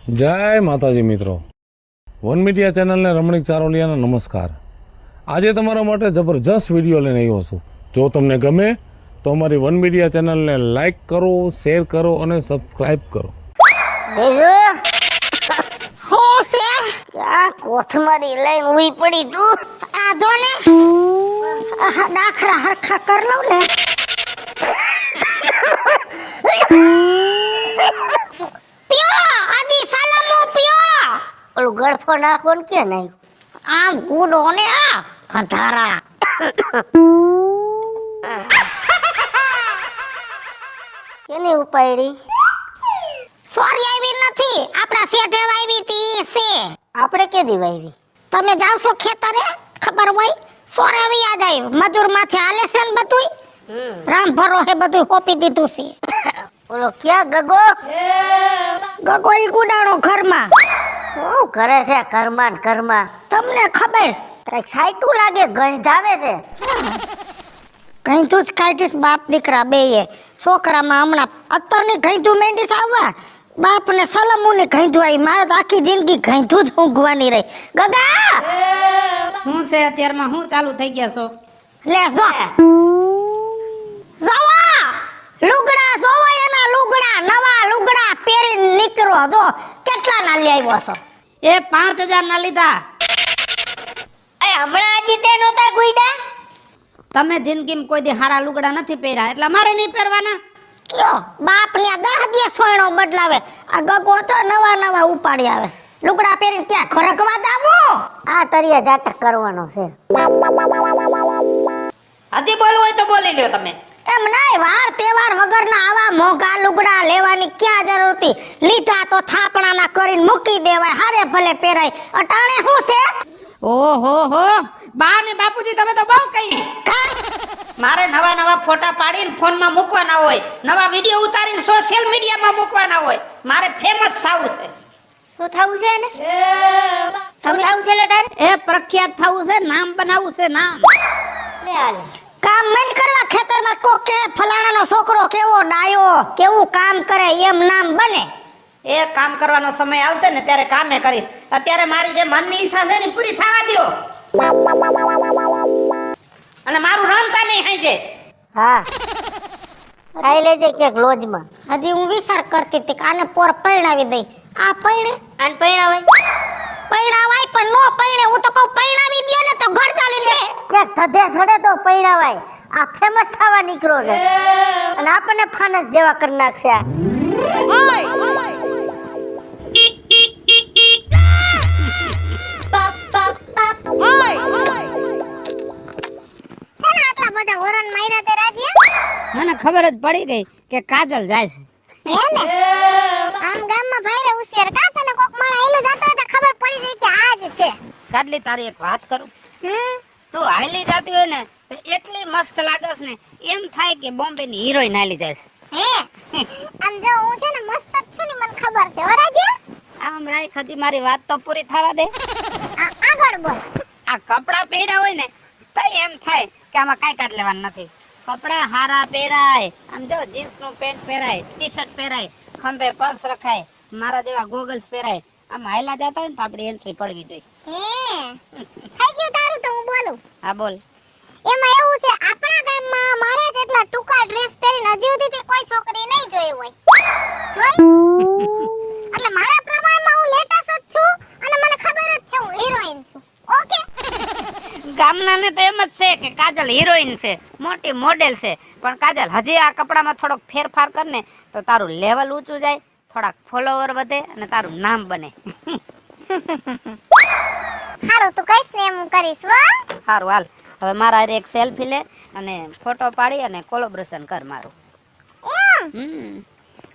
જય માતાજી મિત્રો, વન મીડિયા ચેનલને રમણીક ચારોલિયાના નમસ્કાર। આજે તમારા માટે જબરજસ્ત વિડીયો લઈને આવ્યો છું। જો તમને ગમે તો અમારી વન મીડિયા ચેનલને લાઈક કરો, શેર કરો અને સબસ્ક્રાઇબ કરો। કોથમરી લઈને ઉઈ પડી તું આ જો ને દાખલા હરખા કર લઉં ને પિયો આજી સલામો પિયો ઓલું ગળફો નાખો ને કે નહીં આમ ગુડો ને આ ખધારા કેની ઉપાડી સોરી આવી નથી આપડા શેઠે વાવી તી છે આપણે કે દીવાવી તમે જાવ છો ખેતરે ખબર હોય સોરાવી યાદ આવી મજૂર માથે હાલે છે ને બધું રામ ભરો હે બધું હોપી દીધું છે ઓલો ક્યાં ગગો ઈ ગુડાણો ઘરમાં શું કરે છે ઘરમાં તમને ખબર કઈક સાઈટું લાગે ગંધાવે છે ગંધું જ કાઢીશ બાપ દીકરા બેય છોકરામાં હમણાં અત્તરની ગંધું મેંડી આવવા બાપ ને સલામું ને ગંધું આવી મારે તો આખી જિંદગી ગંધું જ ઊંઘવાની રહી ગગા શું છે અત્યારમાં શું ચાલુ થઈ ગયા છો લે જો જવા લુગડા જોવો એના લુગડા નવા લુગડા પહેરીને નીકળો જો કેટલા ના લઈ આવ્યો છો એ 5000 ના લીધા એ હમણાં હજી તે નહોતા ગુઈડા તમે જિંદગીમાં કોઈ દી હારા લુગડા નથી પહેર્યા એટલે મારે નહીં પહેરવાના કયો બાપ ને 10 દિવસ સોયણો બદલાવે આ ગગો તો નવા ઉપાડી આવે છે લુગડા પહેરીને ક્યાં ખરકવા દાવો આ તરિયા જાટક કરવાનો છે હજી બોલવું હોય તો બોલી લ્યો તમે એમ નહીં વાર તહેવાર વગરના આવા મોંઘા લુગડા લેવાની ક્યાં જરૂર હતી લીધા તો થાપણાના કરીને મૂકી દેવાય હારે ભલે પહેરાય અટાણે શું છે ઓહો હો બા ને બાપુજી તમે તો બહુ કહી મારે નવા ફોટા પાડીને ફોનમાં મૂકવાના હોય નવા વિડિયો ઉતારીને સોશિયલ મીડિયામાં મૂકવાના હોય મારે ફેમસ થવું છે શું થવું છે ને શું થવું છે લે તારે એ પ્રખ્યાત થવું છે નામ બનાવવું છે નામ લે હાલ કામ મન કરવા ખેતરમાં કોક કે ફલાણાનો છોકરો કેવો ડાયો કેવું કામ કરે એમ નામ બને એ કામ કરવાનો સમય આવશે ને ત્યારે કામે કરીશ અત્યારે મારી જે મનની ઈચ્છા છે ને પૂરી થવા દો અને મારું રાંધતા નહીં હાંજે હા ખાઈ લેજે કે લોજમાં હજી હું વિચાર કરતી હતી કે આને પોર પૈણાવી દઈ આ પૈણે આને પૈણાવાય પણ નો પૈણે હું તો કહું પૈણાવી દયો ને તો ઘર ચાલી લે કે ધધે સડે તો પૈણાવાય આ ફેમસ થવા નીકળો છે અને આપણને ફાનસ જેવા કરી નાખશે મને ખબર જ પડી ગઈ કે કાજલ જાય છે હે ને આમ ગામમાં ભાઈ રે ઉશિયાર કા તને કોક માળા આઈલો જાતો હોય તો ખબર પડી જાય કે આજ છે કાટલી તારી એક વાત કરું તું હાલી જાતી હોય ને તો એટલી મસ્ત લાગસ ને એમ થાય કે બોમ્બે ની હિરોઈન હાલી જાય છે હે આમ જો હું છે ને મસ્ત જ છું ને મને ખબર છે વરાજ્યા આમ રાઈ ખતી મારી વાત તો પૂરી થવા દે આગળ બોલ આ કપડા પહેર્યા હોય ને તો એમ થાય કે આમાં કાઈ કાઢ લેવાનું નથી કપડા હારા પહેરાય આમ જો જીન્સ નું પેન્ટ પહેરાય ટી-શર્ટ પહેરાય ખંભે પર્સ રખાય મારા જેવા ગોગલ્સ પહેરાય આમ હાયલા જતા હોય ને તો આપણી એન્ટ્રી પડવી જોઈએ થઈ ગયું તારું તો હું બોલું હા બોલ એમાં એવું છે આપણા ગામમાં મારે જેટલા ટૂંકા ડ્રેસ પહેરીને હજી સુધી કોઈ છોકરી નહીં જોઈ હોય જોઈ એટલે મારા પ્રમાણમાં હું લેટેસ્ટ જ છું અને મને ખબર જ છે હું હિરોઈન છું ઓકે ગામના ને તો એમ જ છે કે કાજલ હિરોઈન છે મોટી મોડેલ છે પણ કાજલ હજી આ કપડામાં થોડોક ફેરફાર કર ને તો તારું લેવલ ઊંચું જાય થોડાક ફોલોવર વધે અને તારું નામ બને હારું તું કઈસ ને એમ કરીશ હો સારું હાલ હવે મારા એક સેલ્ફી લે અને ફોટો પાડી અને કોલેબોરેશન કર મારું એમ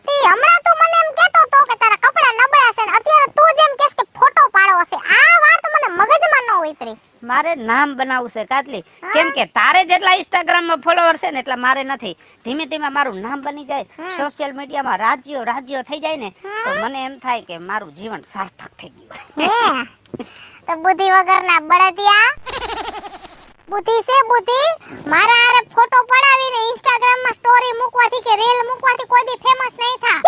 તી હમણાં તું મને એમ કહેતો તો કે તારા કપડા નબળા છે ને અત્યારે તું જેમ કહેસ કે ફોટો પાડવો છે આ વાત મને મગજમાં ન ઉતરી મારે નામ બનાવવું છે કાટલી કેમ કે તારે જેટલા ઇન્સ્ટાગ્રામ માં ફોલોવર છે ને એટલા મારે નથી ધીમે ધીમે મારું નામ બની જાય સોશિયલ મીડિયામાં રાજ્યો થઈ જાય ને તો મને એમ થાય કે મારું જીવન સાર્થક થઈ ગયું તો બુદ્ધિ વગરના બળદિયા બુદ્ધિ છે બુદ્ધિ મારા આરે ફોટો પડાવીને ઇન્સ્ટાગ્રામ માં સ્ટોરી મૂકવાથી કે રીલ મૂકવાથી કોઈ દી ફેમસ નહીં થા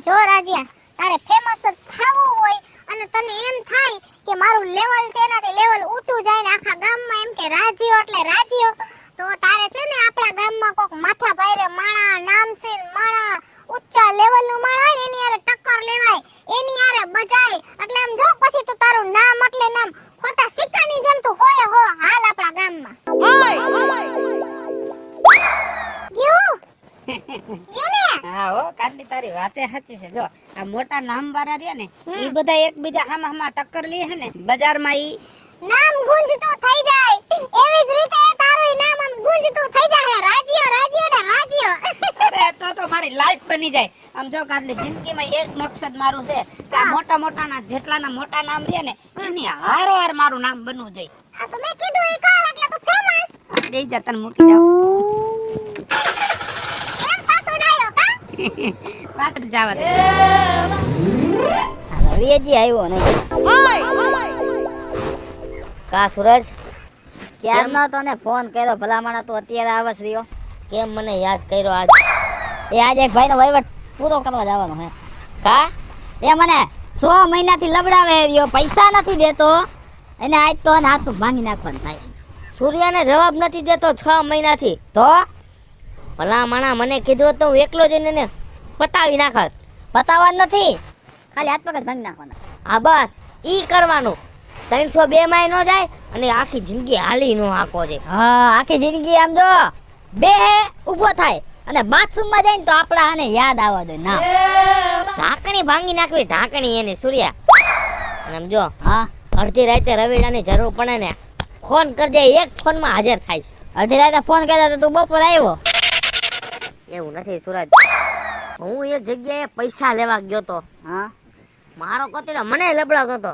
જો રાજ્યા તારે ફેમસ જ થવું હોય અને તને એમ થાય કે મારું લેવલ છે એનાથી લેવલ ઊંચું જાય ને આખા ગામમાં એમ કે રાજીઓ એટલે રાજીઓ, તો તારે છે ને આપણા ગામમાં કોક માથા ભાઈરે માણા નામસીન માણા ઊંચા લેવલનું માણા હોય ને એની હારે ટક્કર લેવાય, એની હારે બજાય એટલે આમ જો પછી તો તારું નામ એટલે નામ ખોટા સિક્કાની જેમ તું હોય હો હાલ આપણા ગામમાં. હા હો કાંડી તારી વાતે સાચી છે. જો આ મોટા નામ વાળા રહ્યા ને ઈ બધા એકબીજા હામા હામા ટક્કર લે છે ને બજારમાં ઈ નામ ગુંજતું થઈ જાય એવી જ રીતે તારું નામ આમ ગુંજતું થઈ જાય રાજીઓ રાજીઓ ને રાજીઓ. અરે તો મારી લાઈફ બની જાય. આમ જો કાંડી જિંદગીમાં એક મકસદ મારું છે કે આ મોટા મોટાના જેટલાના મોટા નામ રહ્યા ને એની હારોહાર મારું નામ બનવું જોઈએ. આ તો મેં કીધું એ કર એટલે તું ફેમસ. આ બે જા તને મૂકી જાવ એમ પાછો ડાયરો કા વાત જાવ દે. રવિજી આવ્યો નહીં. કા સૂરજ ક્યારનો તને ફોન કર્યો ભલામણા તું અત્યારે આવસ રહ્યો, કેમ મને યાદ કર્યો આજ? એ આજે એક ભાઈનો વહીવટ પૂરો કરવા જવાનો હે. કા એ મને 6 મહિનાથી લબડાવે રહ્યો, પૈસા નથી દેતો એને આજ તો એને હાથ ભાંગી નાખવાનું થાય. સૂર્યને જવાબ નથી દેતો 6 મહિનાથી, તો ભલામણા મને કીધું તો હું એકલો જઈને એને પતાવી નાખત. પતાવવાનું નથી, ખાલી હાથ પગ જ ભાંગી નાખવાના. હા બસ ઈ કરવાનું. 302 માં ન જાય અને આખી જિંદગી હાલી નો આખો છે. હા આખી જિંદગી આમ જો બે ઊભો થાય અને બાથરૂમમાં જાય ને તો આપડા આને યાદ આવવા દે ના. ઢાંકણી ભાંગી નાખવી, ઢાંકણી એની સૂર્યા. અને આમ જો હા અડધી રાતે રવિડાની જરૂર પડે ને ફોન કરજે, એક ફોનમાં હાજર થાય છે. અડધી રાતે ફોન કર્યો તો તું બપોર આવ્યો. એવું નથી સૂરજ, હું એક જગ્યાએ પૈસા લેવા ગયો તો. હા મારો કતીડો મને લબડાવતો હતો,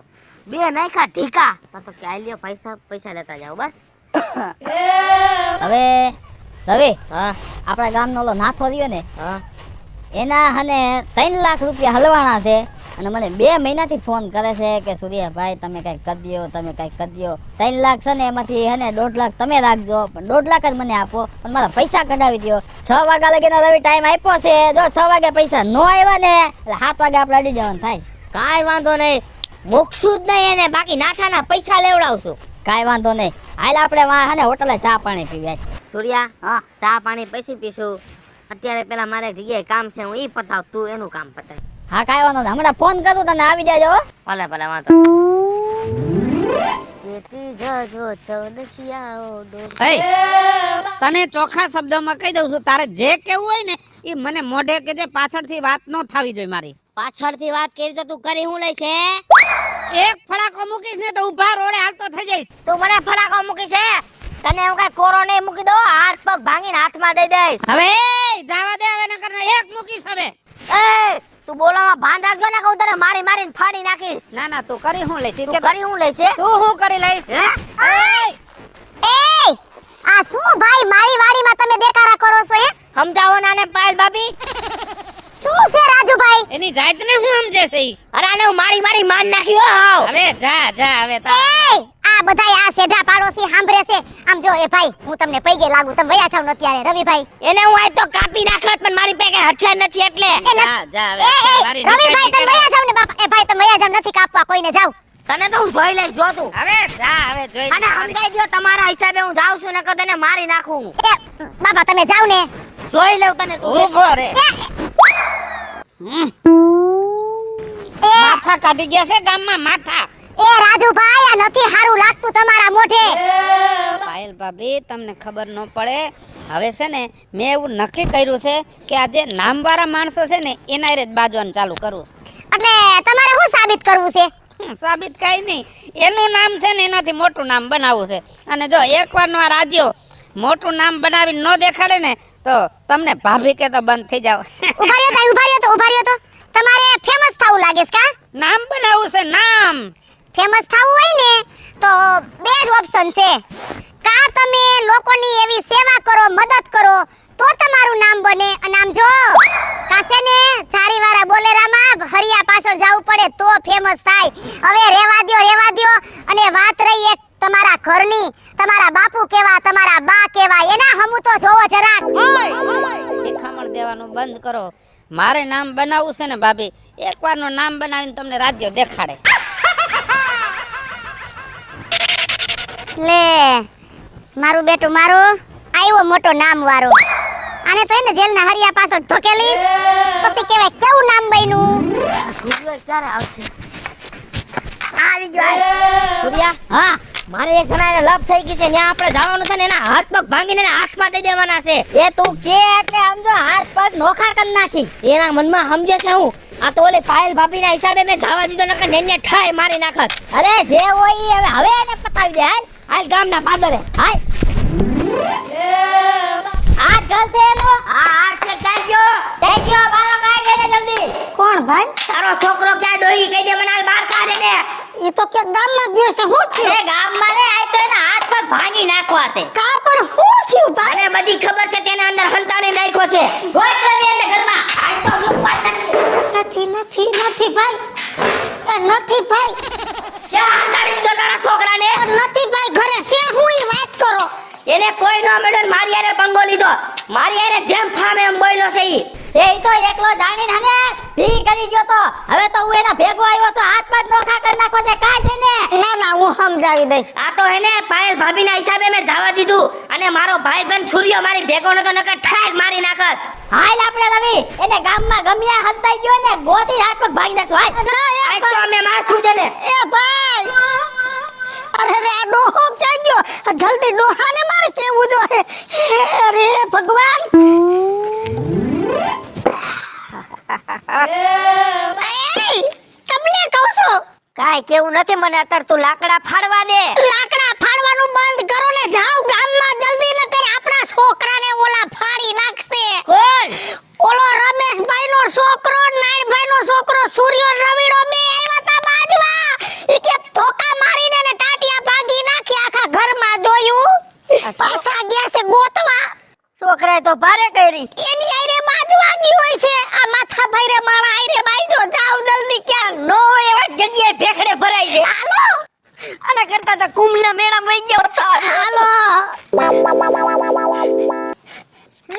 2 નાખ્યા ઢીકા તો કે આ લ્યો પૈસા લેતા જાઓ બસ. હવે રવિ હા આપણા ગામનો ઓલો નાથો રહ્યો ને હા એના હને 3 લાખ રૂપિયા હલવાના છે અને મને 2 મહિનાથી ફોન કરે છે કે સૂર્યાભાઈ તમે કંઈક કરી દો, તમે કંઈક કરી દો. 3 લાખ છે ને એમાંથી હે ને 1.5 લાખ તમે રાખજો, પણ 1.5 લાખ જ મને આપો પણ મારા પૈસા કઢાવી દો. 6 વાગ્યા લગીનો રવિ ટાઈમ આપ્યો છે, જો 6 વાગે પૈસા ન આવ્યા ને એટલે 7 વાગે આપણે અડી જવાનું થાય. કાંઈ વાંધો નહીં, મોક્ષું જ નહીં એને, બાકી નાથાના પૈસા લેવડાવશું. કાંઈ વાંધો નહીં, હાલ આપણે હે ને હોટલે ચા પાણી પીવાય. સૂર્યા હા ચા પાણી પછી પીશું. અત્યારે પેલા મારે એક જગ્યાએ કામ છે, હું ઈ પતાવ, તું એનું કામ પતાવ. હા કાંઈ વાંધો નહીં, હમણાં ફોન કરું તને આવી જાજો. ભલે ભલે વાંધો. તને ચોખ્ખા શબ્દોમાં કહી દઉં છું, તારે જે કેવું હોય ને એ મને મોઢે કે જે પાછળથી વાત ન થવી જોઈએ મારી. પાછળથી વાત કરી તો તું કરી હું લઈશ હે? એક ફડાકો મૂકીશ ને તો ઊભા રોડે હાલતો થઈ જઈશ. તું મને ફડાકો મૂકી છે? તને હું કઈ કોરો નહીં મૂકી દો, હાથ પગ ભાંગીને હાથમાં દઈ દઈશ. હવે જાવા દે, હવે નકર એક મૂકીશ હવે. એ તું બોલવામાં ભાન રાખજો ને, કહું તને મારી મારીને ફાડી નાખીશ. ના ના તું કરી હું લઈશ? તું કરી હું લઈશ? તું હું કરી લઈશ? એ આ શું ભાઈ મારી વાડીમાં તમે દેખાડા કરો છો હે? સમજાવો નાને પાયલ ભાભી. શું છે રાજુભાઈ? એની જાતને હું સમજે છે ઈ? અરે આને હું મારી મારી માર નાખ્યો હાવ. હવે જા હવે એ આ બધાય આ સેઢા પાડોશી સાંભળે છે. આમ જો એ ભાઈ હું તમને પૈગે લાગુ, તમે વયા થાવ ન ત્યારે રવિભાઈ. એને હું આજ તો કાપી નાખત પણ મારી પાસે હથિયાર નથી એટલે. જા હવે રવિભાઈ તમે વયા જાવ ને બાપા. એ ભાઈ તમે વયા જાવ, નથી કાપવા કોઈને, જાવ. તને તો હું જોઈ લઈશ, જો તું. હવે જા હવે જોઈ અને સમજાઈ ગયો, તમારા હિસાબે હું જાઉં છું, નકર તને મારી નાખું. એ બાપા તમે જાવ ને. જોઈ લઉં તને તું. ઊભો રે. માથા કાઢી ગયા છે ગામમાં માથા. એ રાજુભાઈ આ નથી હારું લાગતું તમારા મોઢે. પાયલ ભાભી તમને ખબર ન પડે, હવે છે ને મેં એવું નક્કી કર્યું છે કે આ જે નામવાળા માણસો છે ને એના હારે જ બાજવાનું ચાલુ કરવું છે. એટલે તમારે શું સાબિત કરવું છે? સાબિત કઈ નહીં, એનું નામ છે ને એનાથી મોટું નામ બનાવવું છે. અને જો એકવાર નો આ રાજ્યો મોટું નામ બનાવી ન દેખાડે ને તો તમને ભાભી કે તો બંધ થઈ જાવ. ઉભા રહ્યો તો તમારે ફેમસ થવું લાગે છે કા? નામ બનાવવું છે, નામ. ફેમસ થવું હોય ને તો 2 જ ઓપ્શન છે. કા તમે લોકોની એવી સેવા કરો, મદદ કરો તો તમારું નામ બને, અને આમ જો કાસે ને ચારીવાળા બોલેરામાં હરિયા પાછળ જવું પડે તો ફેમસ થાય. હવે રેવા દ્યો. અને વાત રહી એક તમારા ઘરની, તમારા બાપુ કેવા, તમારા બા કેવા, એના હમુ તો જોવો જરાક. શિખામણ દેવા કરવાનું બંધ કરો. મારે નામ બનાવવું છે ને ભાભી, એકવારનું નામ બનાવીને તમને રાજ્ય દેખાડે. લે મારું બેટું મારું આવ્યો મોટો નામ વાળો. આને તો એને જેલના હરિયા પાછળ ધકેલી પછી કહેવાય કેવું નામ બન્યું. સૂર્ય ક્યારે આવશે? આવી ગયો. સૂર્યા, હા મારે એક જણાને લપ થઈ ગઈ છે. ત્યાં આપણે જવાનું છે ને એના હાથ પગ ભાંગીને એના હાથમાં દઈ દેવાના છે. એ તું કે એટલે સમજો હાથ પગ નોખા કરી નાખી. એના મનમાં સમજે છે હું આ તો ઓલી પાયલ ભાભીના હિસાબે મેં જવા દીધો નકર નેને ઠાય મારી નાખત. અરે જે હોય ઈ હવે એને પતાવી દે. હાલ ગામના પાદરે હાલ. આ ઘર છે એનો. આ છે કાઢ્યો બારો કાઢ એને જલ્દી. કોણ ભાઈ? તારો છોકરો ક્યાં ડોહી કહી દે મને હાલ બહાર કાઢે ને. એ તો કે ગામમાં ગયો છે. હું છે એ ગામમાં રે આય તો એના હાથ પગ ભાંગી નાખવા છે. કા પણ હું છું ભાઈ? અને બધી ખબર છે તેને અંદર હંતાણી નાખ્યો છે. ગોઈ લેવી એને ઘરમાં. આય તો હું વાત નથી નથી નથી ભાઈ. એ નથી ભાઈ. ક્યાં હંતાણી દીધો તારા છોકરાને? નથી ભાઈ ઘરે છે. હું ઈ વાત કરો. એને કોઈ નો મેડન મારી આરે પંગો લીધો. મારી આરે જેમ ફામે એમ બોલ્યો છે ઈ. એ તો એકલો જાણીને હને ભી કરી ગયો તો. હવે તો હું એના ભેગો આવ્યો છું. હાથ પગ નોખા કરી નાખો છે. કાઢ એને. ના ના હું સમજાવી દઈશ. આ તો એને પાયલ ભાભીના હિસાબે મેં જવા દીધું. અને મારો ભાઈ બેન સૂર્ય મારી ભેગો નતો નકર ઠાર મારી નાખત. હાલ આપણે રવિ એને ગામમાં ગમ્યા હંતાઈ ગયો ને ગોતી હાથ પગ ભાંગી નાખશું. હાલ આજ તો અમે મારશું જ એને. એ ભાઈ અરે રે આ ડોહો ક્યાં ગયો? જલ્દી ડોહાને મારે કેવું જોઈએ. અરે ભગવાન કબલે કહું છું. કાઈ કેવું નથી મને. અત્યારે તું લાકડા ફાડવા દે. લાકડા ફાડવાનું બંધ કરો ને જાવ ગામમાં જલ્દી. નકર આપણા છોકરાને ઓલા ફાડી નાખશે. કોણ? ઓલો રમેશભાઈ નો છોકરો, નાયણભાઈ નો છોકરો સૂર્ય રવિડો બે આવ્યા તા બાજવા. ઈ કે ધોકા મારીને ને ટાટિયા ભાગી નાખી. આખા ઘરમાં જોયું. પાછા ગયા છે ગોતવા. છોકરાએ તો ભારે કરી. એની આયરે બાજવા ગઈ હોય છે. આ માથા ભાઈરે માણા આયરે બાઈજો. જાવ જલ્દી ક્યાં નો એવા જગ્યાએ ભેખડે ભરાય છે. હાલો આના કરતા તો કુંભના મેળામાં વઈ ગયો તો. હાલો.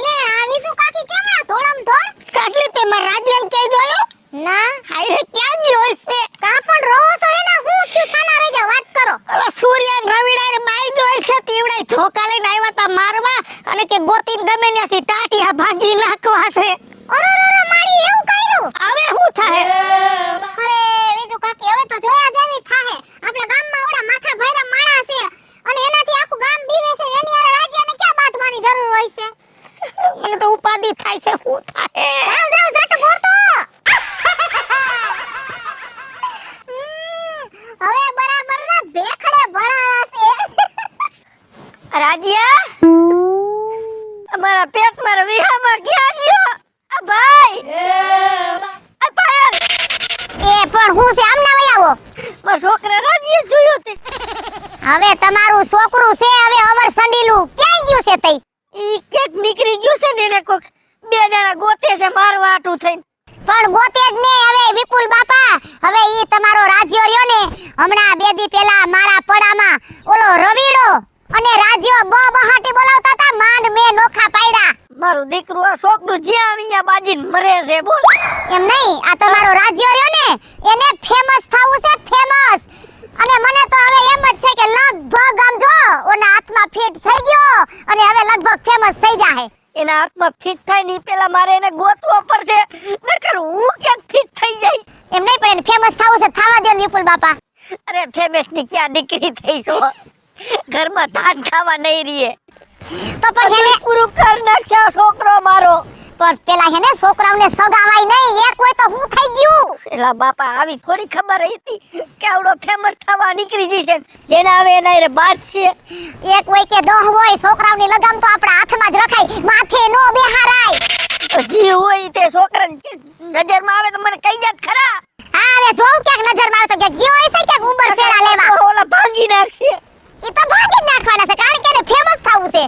લે આવી શું કાકી કેમણા ધોળમ ધોળ? કાકલી તે માર રાજ્યન કે જોયો? ના હાયરે ક્યાં ગયો છે? કા પણ રહો છો એના હું થયું? સાના રહી જા વાત કરો. ઓલા સૂર્યન રવિડારે બાઈ જોઈ છે. તીવડે ધોકા લઈને આવ્યા તા મારવા અને કે ગોતીન ગમે ત્યાંથી ટાટિયા ભાગી નાખવા છે. અરે મારી એવું કર્યું. હવે શું થાય? અરે બીજું કાકી હવે તો જોયા જેવી થાહે. આપણા ગામમાં ઓડા માથા ભાઈરા માણા છે અને એનાથી આખું ગામ બીવે છે. એની આરે રાજ્યને ક્યાં બાંધવાની જરૂર હોય છે? મને તો ઉપાધિ થાય છે. શું થાય? જાવ જટ ગોતો. હવે બરાબર ના ભેખડે ભણાવા છે. રાજ્યા અમારા પેટમાં વિહામાં ક્યાં ગયો? આ ભાઈ આ પાયલ એ પણ હું છે આમના વઈ આવો. મારા છોકરા રાજ્ય જોયો તે. હવે તમારું છોકરું છે હવે અવર સંડીલું ક્યાં ગયું છે તઈ? ઈ કેક નીકળી ગયું છે ને એને કોક બે જણા ગોતે છે મારવા આટું થઈને. પણ ગોતે જ ને હવે વિપુલ બાપા. હવે ઈ તમારો રાજ્યો રહ્યો ને હમણાં બે દી પહેલા મારા પડામાં ઓલો રવિડો અને રાજ્યો બહાટી બોલાવતા તા. માંડ મે નોખા પાડ્યા. મારું દીકરું આ છોકરું જ્યાં અહીંયા બાજીને મરે છે બોલ. એમ નહીં આ તમારો રાજ્યો રહ્યો ને એને ફેમસ થવું છે. ફેમસ. અને મને તો હવે એમ જ છે કે લગભગ આમ જો ઓના હાથમાં ફિટ થઈ ગયો અને હવે લગભગ ફેમસ થઈ જાહે. એના હાથમાં ફિટ થાય ને ઈ પેલા મારે એને ગોતવો પડશે નકર હું ક્યાંક ફિટ થઈ જાય. એમ નહીં પણ એને ફેમસ થવું છે. થવા દો ને વિપુલ બાપા. અરે ફેમસ ની ક્યાં દીકરી થઈ છો? ઘરમાં ધાન ખાવા નહીં રહીએ તો પણ એને પૂરું કર નાખશે આ છોકરો મારો. પણ પેલા હેને છોકરાઓને સગાવાય નહીં. એક હોય તો હું થઈ ગયું. એલા બાપા આવી થોડી ખબર હતી કે આવડો ફેમસ થવા નીકળી જશે. જેના આવે એના રે બાદ છે. એક હોય કે દોહ હોય છોકરાઓની લગામ તો આપણા હાથમાં જ રખાય. માથે નો બેહારાય. જી હોય તે છોકરાને નજરમાં આવે તો મને કહી જાત ખરા. હા હવે જોઉં ક્યાંક નજરમાં આવે તો કે ગયો હશે ક્યાંક ઉંબર સેડા લેવા. ઓલા ભાંગી નાખશે. એ તો ભાગી જ નાખવાના છે કારણ કે એને ફેમસ થવું છે.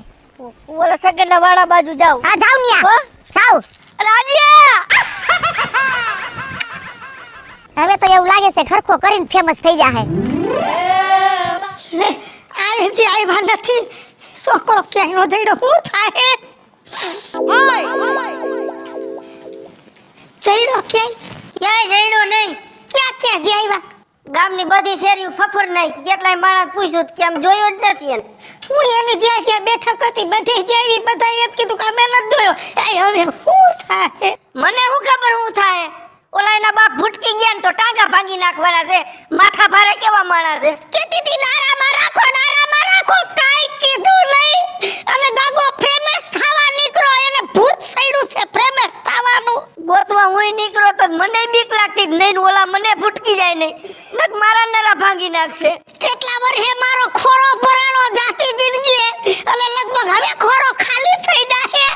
ઓલા સગનના વાળા બાજુ જાવ. હા જાવ ન્યા. હો? જાવ. રાજ્યા હવે તો એવું લાગે છે ખરખો કરીને ફેમસ થઈ જાહે. આ જે આવ્યા નથી છોકરો ક્યાંય નો જઈડો હું થાય? જઈડો ક્યાંય જઈડો નહીં. ક્યાં જે આવ્યા ગામની બધી શેરીઓ ફફર નાખી. કેટલાય માણસ પૂછ્યું કે આમ જોયું જ નથી એને. હું એની જ્યાં બેઠક હતી બધે જ આવી બધા એમ કીધું કે અમે નથી જોયો એ હવે શું થાય મને શું ખબર શું થાય. ઓલા એના બાપ ભૂટકી ગયા ને તો ટાંગા ભાંગી નાખવાના છે. માથા ભારે કેવા માણસ છે. કેતી તી નારામાં રાખો કાઈ કીધું નહીં અને દાગો ફેમસ થવા નીકળો એને ભૂત સડ્યું છે ફેમસ થવાનું ગોતવા હું નીકળો તો મને બીક લાગતી જ નહીં. ઓલા મને ભૂટકી જાય નહીં નક મારા નરા ભાંગી નાખશે. કેટલા વર્ષે મારો ખોરો ભરાણો જાતી જિંદગી એટલે લગભગ હવે ખોરો ખાલી થઈ જાય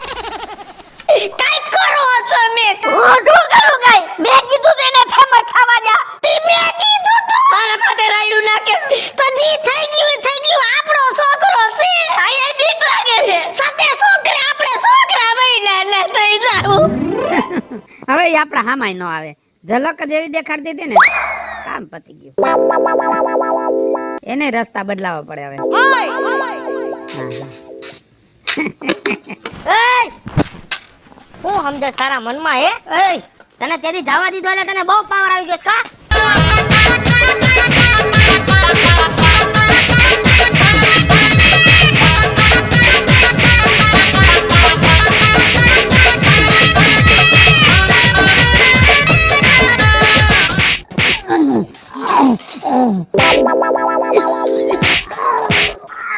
કાઈ કરો તમે હું શું કરું કાઈ? મેં કીધું તેને ફેમસ થવા જા. તમે કીધું તો મારા ખાતે રાયડું નાખે તો જી થઈ ગયું આપણો છોકરો છે આયા બીક લાગે છે. સાથે છોકરા આપણે છોકરા બન્યા ને થઈ જાવું હવે ઈ આપણા હામાય ન આવે. ઝલક જ એવી દેખાડતી હતી ને કામ પતી ગયું. એને રસ્તા બદલાવા પડે હવે. એય! હું સમજે તારા મનમાં હે? એય! તને તેરી જવા દીધો એટલે તને બહુ પાવર આવી ગયો છે કા?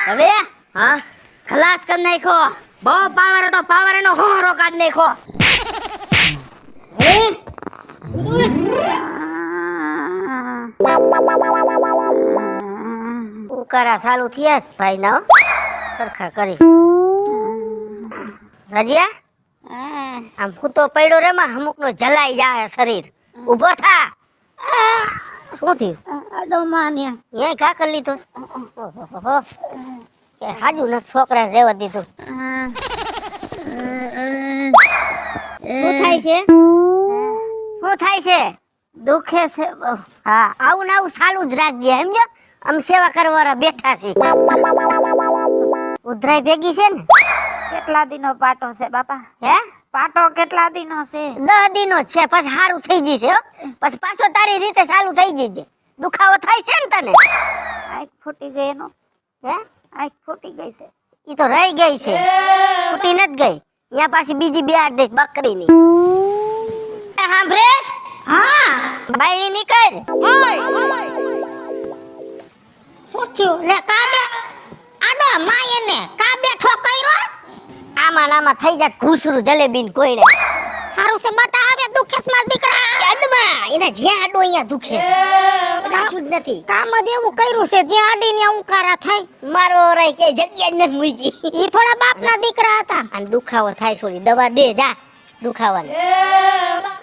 હવે હા ખલાસ કરી નાખો. બહુ પાવર હતો. પાવર એનો હોરો કાઢ નાખો. ઉકારા ચાલુ થયા છે ભાઈ ના સરખા કરી. રજિયા આમ ફૂતો પડ્યો રે માં અમુક નો જલાઈ જાય શરીર. ઊભો થા. શું થયું? અડો માને એ કા કરી લીધું? ઓહો કે હાજુ ન છોકરા રેવા દીધું. શું થાય છે? શું થાય છે? દુખે છે બહુ હા આવું ને આવું ચાલુ જ રાખજે સમજો. આમ સેવા કરવાવાળા બેઠા છે. ઉધરાઈ ભેગી છે ને? કેટલા દિનો પાટો છે બાપા? હે પાટો કેટલા દિનો છે? 10 દિનો જ છે. પછી સારું થઈ જશે હો. પછી પાછો તારી રીતે ચાલુ થઈ જશે. દુખાવો થાય છે ને તને? આંખ ફૂટી ગઈ એનો. હે આંખ ફૂટી ગઈ છે. ઈ તો રહી ગઈ છે. ફૂટી નથી ગઈ. અહીંયા પાછી બીજી બે આડ બકરીની. સાંભળે? હા બાયણી નીકળ. શું થયું લે કાબે આડો માય ને કાબે ઠોકાયરો આમાં ને આમાં થઈ જાત ઘૂસરું જલેબી ને કોઈને. હારું છે બટા હવે દુખેસ માર દીકરા આડમાં એને જ્યાં આડો અહીંયા દુખે. જાતું જ નથી. કામ જ એવું કર્યું છે જે આડીને ઉકારા થાય મારો રહી કે જગ્યા જ નથી મૂકી. ઈ થોડા બાપના દીકરા હતા અને દુખાવો થાય થોડી દવા દે જા દુખાવાની.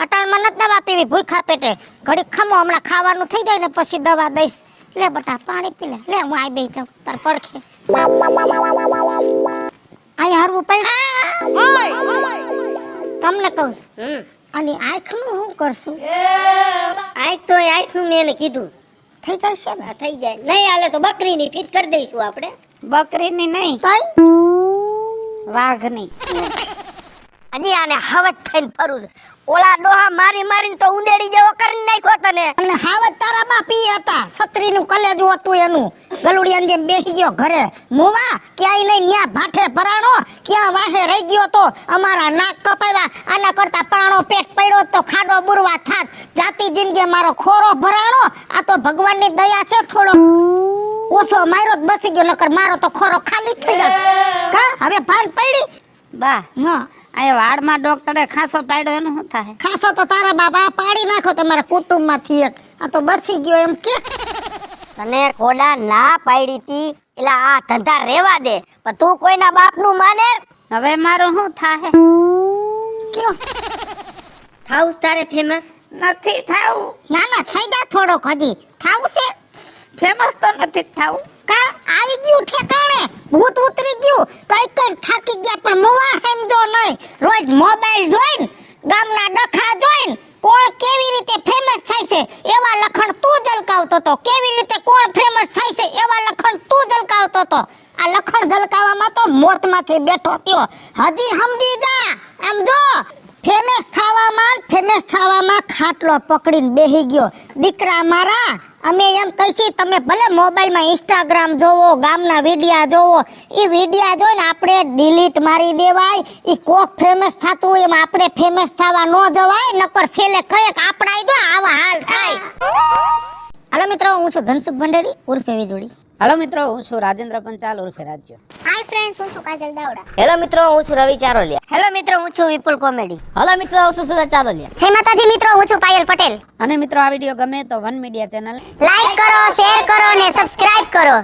અટાણમાં નથી દવા પીવી ભૂખા પેટે ઘડી ખમો હમણાં ખાવાનું થઈ જાય ને પછી દવા દઈશ લે બટા પાણી પી લે હું આઈ બેસી જાઉં તાર પડખે આય હારવું પડ્યું તમને કહું છું અને આંખનું શું કરશું આંખ તો આંખનું મેં એને કીધું થઈ જશે ને આ થઈ જાય. નહીં હાલે તો બકરીની ફીટ કરી દઈશું આપણે. બકરીની નહીં, કઈ વાઘની. હજી આને હવત થઈને ફરું છું. ઓલા ડોહા મારી મારીને તો ઉંદેડી જેવો કરી નાખ્યો તને. અને હાવત તારા બાપી હતા છત્રીનું કલેજું હતું એનું ગલુડિયાને જેમ બેસી ગયો ઘરે મુવા ક્યાંય નહીં ન્યા ભાઠે ભરાણો ક્યાં વાહે રહી ગયો તો અમારા નાક કપાવ્યા આના કરતા પાણો પેટ પડ્યો તો ખાડો બુરવા થાત જાતી જિંદગી મારો ખોરો ભરાણો આ તો ભગવાનની દયા છે થોડો ઓછો માર્યો જ બસી ગયો નકર મારો તો ખોરો ખાલી થઈ જાત કા હવે ભાન પડી બા હા આ વાળમાં ડોક્ટરે ખાસો પાડ્યો એનું શું થાય? ખાસો તો તારા બાબા પાડી નાખો તમારા કુટુંબમાંથી એક આ તો બસી ગયો એમ કે તને કોડા ના પાડી તી એટલે આ ધંધા રેવા દે. પણ તું કોઈના બાપનું માને? હવે મારું શું થાય? કયો થાઉસ તારે ફેમસ? નથી થાવું. ના ના થઈ જા થોડોક હજી થાવું છે ફેમસ તો નથી થાવું. કા આવી ગયું ઠેકાણે ભૂત ઉતરી ગયું કઈ કઈ થાકી ગયા પણ મુવા સમજો નહીં રોજ મોબાઈલ જોઈન ગામના ડખા જોઈન કોણ કેવી રીતે ફેમસ થાય છે એવા લખણ તું ઝલકાવતો તો કેવી રીતે કોણ ફેમસ થાય છે એવા લખણ તું ઝલકાવતો તો આ લખણ ઝલકાવવામાં તો મોતમાંથી બેઠો થયો હજી સમજી જા આમ જો ફેમસ થવામાં ખાટલો પકડીને બેહી ગયો. દીકરા મારા, અમે એમ કહીશી તમે ભલે મોબાઈલમાં ઇન્સ્ટાગ્રામ જોવો, ગામના વિડિયા જોવો, એ વિડિયા જોઈને આપણે ડિલીટ મારી દેવાય. એ કોક ફેમસ થતું હોય એમ આપણે ફેમસ થવા ન જવાય, નકર છેલ્લે કઈક આપણા જો આવા હાલ થાય. હાલો મિત્રો, હું છું ધનસુખ ભંડેરી ઉર્ફે વીજળી. હાલો મિત્રો, હું છું રાજેન્દ્ર પંચાલ ઉર્ફે રાજ્યો. હાય ફ્રેન્ડ્સ, હું છું કાજલ દાવડા. હેલો મિત્રો, હું છું રવિ ચારોલિયા. હેલો મિત્રો, હું છું વિપુલ કોમેડી. હેલો મિત્રો, હું છું સુરજ ચારોલિયા. જય માતાજી મિત્રો, હું છું પાયલ પટેલ. અને મિત્રો, આ વિડીયો ગમે તો વન મીડિયા ચેનલ લાઈક કરો, શેર કરો ને સબસ્ક્રાઇબ કરો.